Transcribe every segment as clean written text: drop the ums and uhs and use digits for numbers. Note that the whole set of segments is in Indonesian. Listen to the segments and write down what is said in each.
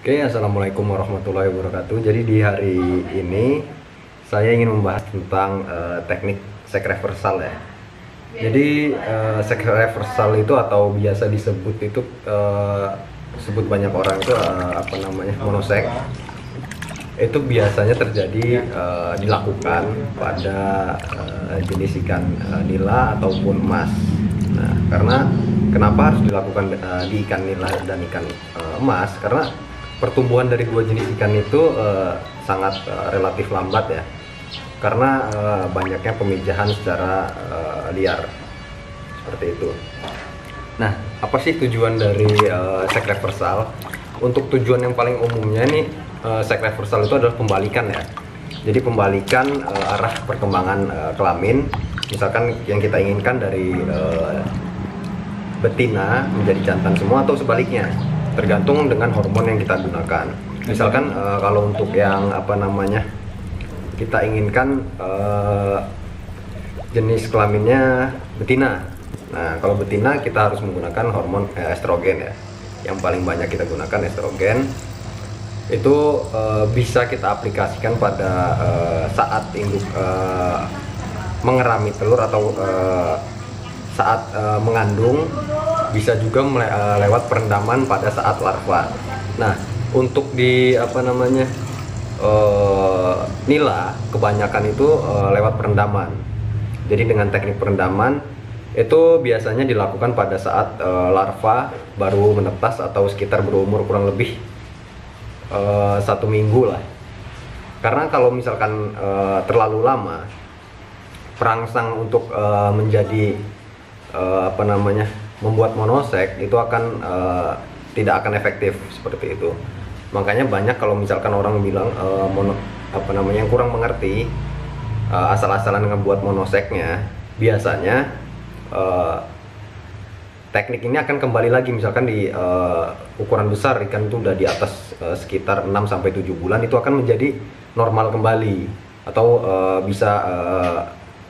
Oke, assalamualaikum warahmatullahi wabarakatuh. Jadi di hari ini saya ingin membahas tentang teknik sek reversal ya. Jadi sek reversal itu atau biasa disebut itu sebut banyak orang itu apa namanya monosek. Itu biasanya terjadi dilakukan pada jenis ikan nila ataupun emas. Nah, karena kenapa harus dilakukan di ikan nila dan ikan emas? Karena pertumbuhan dari dua jenis ikan itu sangat relatif lambat ya, karena banyaknya pemijahan secara liar seperti itu. Nah, apa sih tujuan dari sek reversal? Untuk tujuan yang paling umumnya nih, sek reversal itu adalah pembalikan ya. Jadi pembalikan arah perkembangan kelamin, misalkan yang kita inginkan dari betina menjadi jantan semua atau sebaliknya, tergantung dengan hormon yang kita gunakan. Misalkan kalau untuk yang apa namanya kita inginkan jenis kelaminnya betina. Nah, kalau betina kita harus menggunakan hormon estrogen ya. Yang paling banyak kita gunakan estrogen. Itu bisa kita aplikasikan pada saat induk mengerami telur atau saat mengandung, bisa juga lewat perendaman pada saat larva. Nah, untuk di apa namanya nila kebanyakan itu lewat perendaman. Jadi dengan teknik perendaman itu biasanya dilakukan pada saat larva baru menetas atau sekitar berumur kurang lebih 1 minggu lah. Karena kalau misalkan terlalu lama, perangsang untuk menjadi apa namanya membuat monosek itu akan tidak akan efektif seperti itu. Makanya banyak kalau misalkan orang bilang apa namanya yang kurang mengerti, asal-asalan ngebuat monoseknya, biasanya teknik ini akan kembali lagi. Misalkan di ukuran besar ikan itu udah di atas sekitar 6-7 bulan, itu akan menjadi normal kembali atau bisa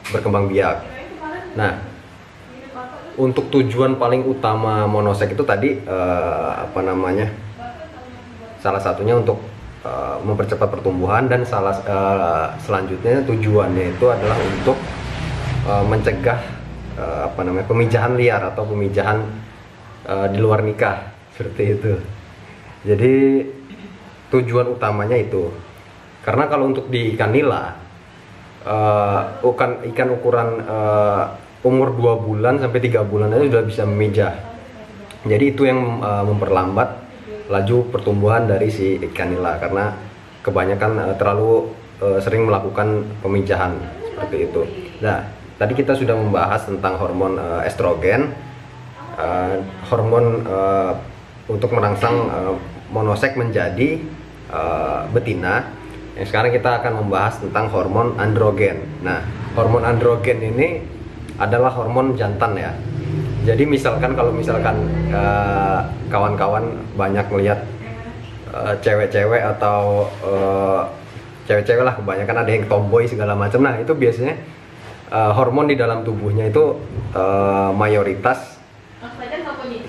berkembang biak. Nah, untuk tujuan paling utama monosek itu tadi apa namanya salah satunya untuk mempercepat pertumbuhan, dan selanjutnya tujuannya itu adalah untuk mencegah apa namanya pemijahan liar atau pemijahan di luar nikah seperti itu. Jadi tujuan utamanya itu. Karena kalau untuk di ikan nila, ikan ukuran umur 2 bulan sampai 3 bulan aja sudah bisa memijah. Jadi itu yang memperlambat laju pertumbuhan dari si ikan nila, karena kebanyakan terlalu sering melakukan pemijahan seperti itu. Nah, tadi kita sudah membahas tentang hormon estrogen, hormon untuk merangsang monosek menjadi betina. Yang sekarang kita akan membahas tentang hormon androgen. Nah, hormon androgen ini adalah hormon jantan ya. Jadi misalkan kalau misalkan kawan-kawan banyak melihat cewek-cewek atau cewek-cewek lah, kebanyakan ada yang tomboy segala macam. Nah, itu biasanya hormon di dalam tubuhnya itu mayoritas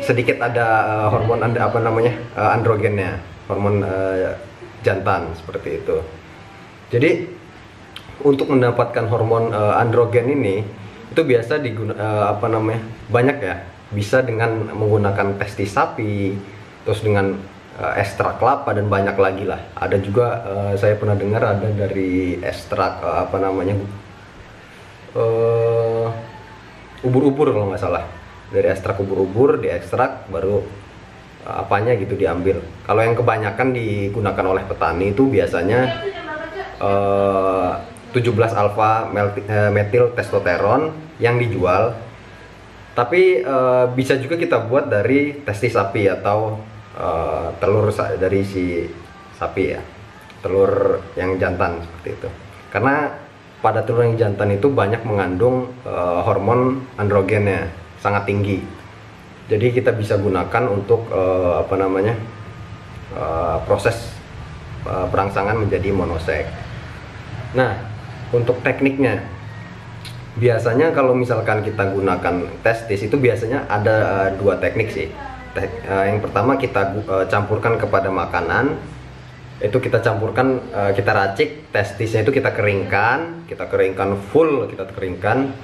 sedikit ada hormon apa namanya androgennya, hormon jantan seperti itu. Jadi untuk mendapatkan hormon androgen ini itu biasa apa namanya banyak ya, bisa dengan menggunakan testis sapi, terus dengan ekstrak kelapa, dan banyak lagi lah. Ada juga saya pernah dengar ada dari ekstrak apa namanya ubur-ubur kalau nggak salah. Dari ekstrak ubur-ubur diekstrak baru apanya gitu diambil. Kalau yang kebanyakan digunakan oleh petani itu biasanya 17 alfa metil testosteron yang dijual. Tapi bisa juga kita buat dari testis sapi atau telur dari si sapi ya, telur yang jantan seperti itu. Karena pada telur yang jantan itu banyak mengandung hormon androgennya sangat tinggi. Jadi kita bisa gunakan untuk apa namanya proses perangsangan menjadi monosek. Nah, untuk tekniknya, biasanya kalau misalkan kita gunakan testis itu biasanya ada 2 teknik sih. Yang pertama kita campurkan kepada makanan. Itu kita campurkan, kita racik, testisnya itu kita keringkan full, kita keringkan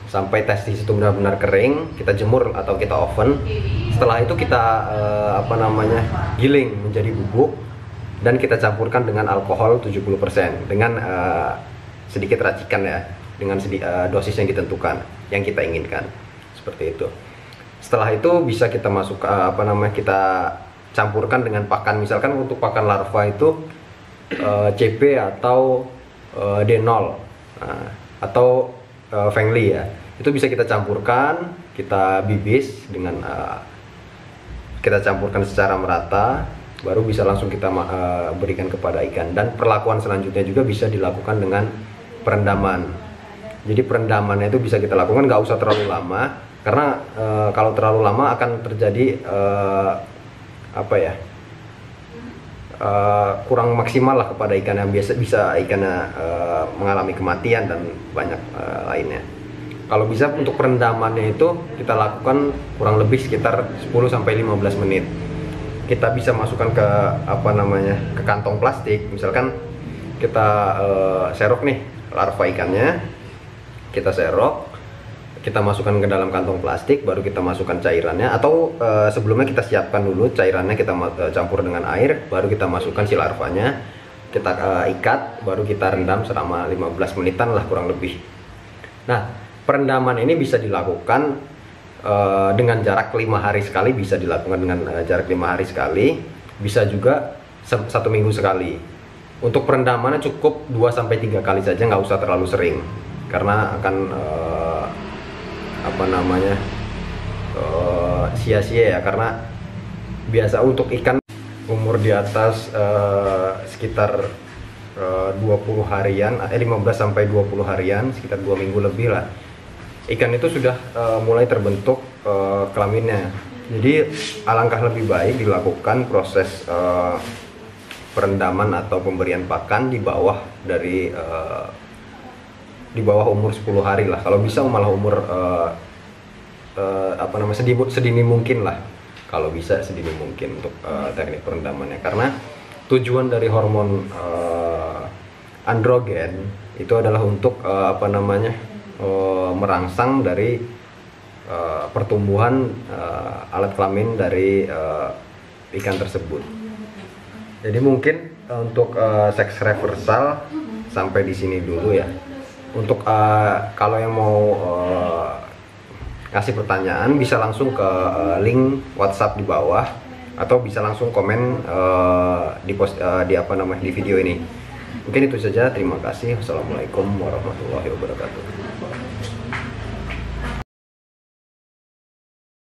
sampai testis itu benar-benar kering, kita jemur atau kita oven. Setelah itu kita giling menjadi bubuk dan kita campurkan dengan alkohol 70% dengan sedikit racikan ya, dengan dosis yang ditentukan, yang kita inginkan, seperti itu. Setelah itu bisa kita masuk kita campurkan dengan pakan, misalkan untuk pakan larva itu CP atau D0 atau Fengli ya, itu bisa kita campurkan, kita bibis dengan kita campurkan secara merata, baru bisa langsung kita berikan kepada ikan. Dan perlakuan selanjutnya juga bisa dilakukan dengan perendaman. Jadi perendamannya itu bisa kita lakukan, nggak usah terlalu lama, karena kalau terlalu lama akan terjadi kurang maksimal lah kepada ikan, yang bisa ikannya mengalami kematian dan banyak lainnya. Kalau bisa untuk perendamannya itu kita lakukan kurang lebih sekitar 10-15 menit. Kita bisa masukkan ke ke kantong plastik, misalkan kita serok nih larva ikannya, kita serok, kita masukkan ke dalam kantong plastik, baru kita masukkan cairannya, atau sebelumnya kita siapkan dulu cairannya, kita campur dengan air, baru kita masukkan si larvanya, kita ikat, baru kita rendam selama 15 menitan lah kurang lebih. Nah, perendaman ini bisa dilakukan dengan jarak 5 hari sekali, bisa dilakukan dengan jarak 5 hari sekali, bisa juga 1 minggu sekali. Untuk perendamannya cukup 2-3 kali saja, nggak usah terlalu sering, karena akan sia-sia ya, karena biasa untuk ikan umur di atas sekitar 20 harian, 15-20 harian, sekitar 2 minggu lebih lah, ikan itu sudah mulai terbentuk kelaminnya. Jadi alangkah lebih baik dilakukan proses perendaman atau pemberian pakan di bawah umur 10 hari lah. Kalau bisa malah umur sedini mungkin lah. Kalau bisa sedini mungkin untuk teknik perendamannya, karena tujuan dari hormon androgen itu adalah untuk merangsang dari pertumbuhan alat kelamin dari ikan tersebut. Jadi mungkin untuk seks reversal sampai di sini dulu ya. Untuk kalau yang mau kasih pertanyaan bisa langsung ke link WhatsApp di bawah, atau bisa langsung komen di video ini. Mungkin itu saja. Terima kasih. Wassalamualaikum warahmatullahi wabarakatuh.